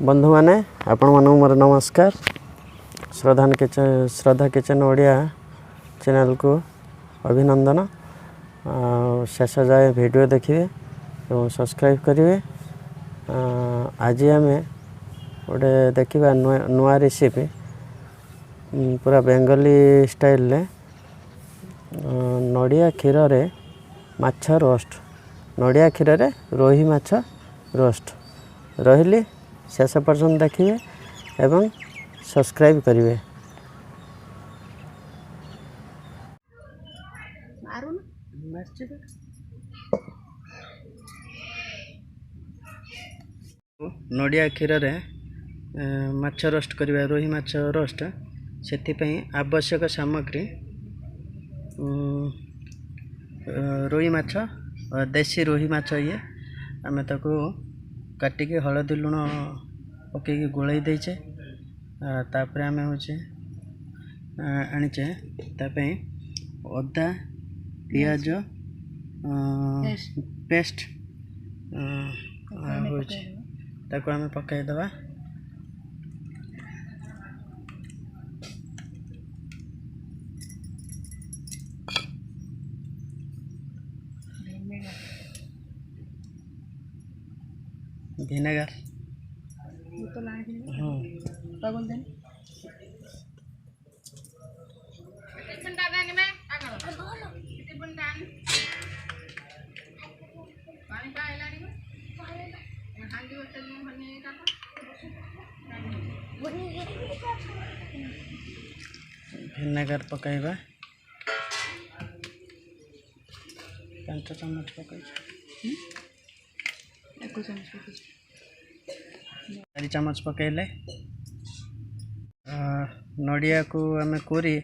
बंधु माने आपण मानक मोर नमस्कार। श्रद्धा किचन ओडिया चैनल को अभिनंदन। शेष जाए वीडियो देखिए और सब्सक्राइब करेंगे। आज आम गोटे देखा नुआ रेसिपी पूरा बेंगली स्टाइल नड़िया क्षीर रे माछ रोस्ट। नड़िया क्षीर रे रोही माछ रोस्ट रही शेष पर्यटन देखिए एवं सब्सक्राइब करेंगे। नड़िया क्षीर रे माछ रोस्ट करवा रोही माछ रोस्ट से आवश्यक सामग्री रोही माछ देसी रोही माछ ये आम ताको काटिकी हलदी लुण पकईकि गोलई देचे। तापर आम हूँ आनीचे तापे अदा पियाज पेस्ट ताको आम पकईदबा। विनेगर विनेगर पकाइबा 5 चम्मच पकाई 4 चम्मच पकईले नड़िया को आम कोरी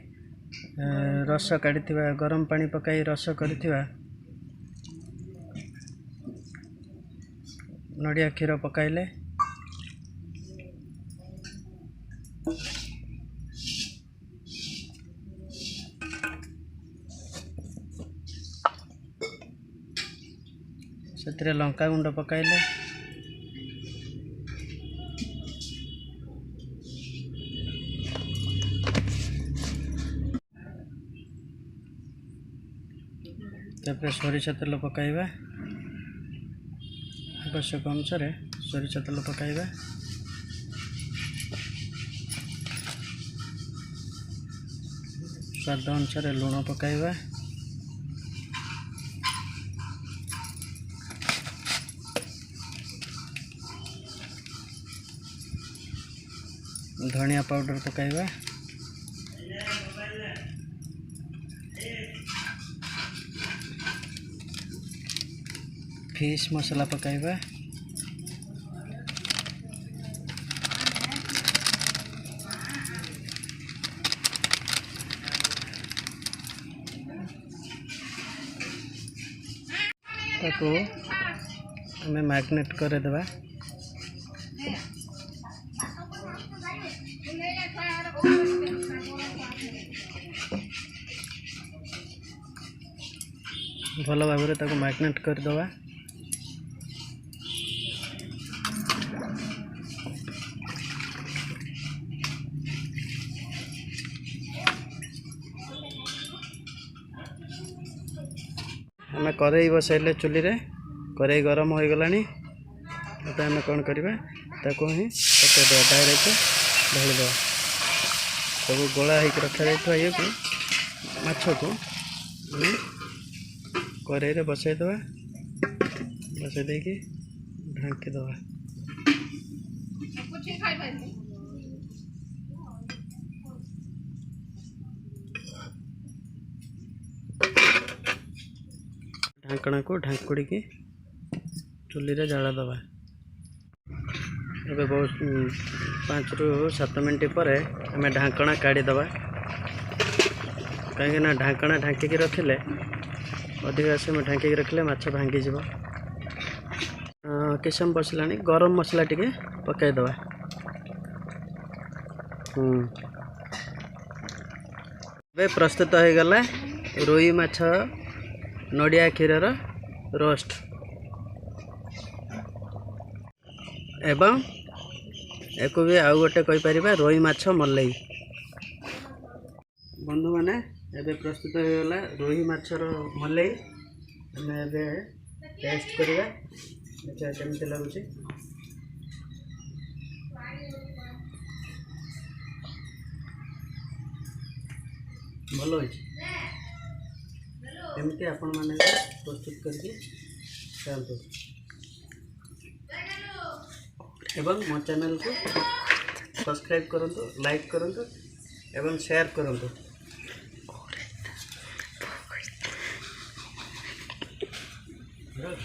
रस काढ़ी गरम पानी पकाई रस कर नड़िया क्षीर पकाइले से लंका गुंड पकाइले तापर सोरिष तेल पकाइबा आवश्यक अनुसार सोरिष तेल पकाइबा। स्वाद अनुसार लुण पकाइबा। धनिया पाउडर पकाइबा। फिश मसला पकाइबा। ताको हमें मैग्नेट कर देबा। भल भाव ताको मैग्नेट कर देबा। आम कड़ई बसैले चुली रे कड़ई गरम हो गलानी। आम कौन करवा ताको ही पकईदे डायरेक्ट ढालीद सब गोला हो रखा जाता ये को माछ को कड़ई रे बसईदे बसई देकी ढांकी दबा। ढांकणा को ढांकुड़ी की चुली रे जला दबा। एबे बहुत 5 ରୁ 7 मिनट पर आम ढांकणा काढ़ी दबा। कहीं ना ढांकणा ढांकी रखिले अधिक समय ढांकी रखिले माछ भांगी जीव। किस समय बसला गरम मसला टिके पकाई दबा। प्रस्तुत हो गला रोही माछ नड़िया क्षीर रोस्ट एवं ୟାକୁ ବି ଆଉ ଗୋଟେ କହିପାରିବା ରୋହି ମାଛ ମଲେଇ। बंधु मैंने एबे प्रस्तुत हो गला रोही माछर मलेई। आम ए टेस्ट करवा देखा केमती लगुच। भल एमती आपण मैंने प्रस्तुत करके खातु एवं मो चैनल को सब्सक्राइब करंतु, लाइक करंतु एवं शेयर करंतु। Good.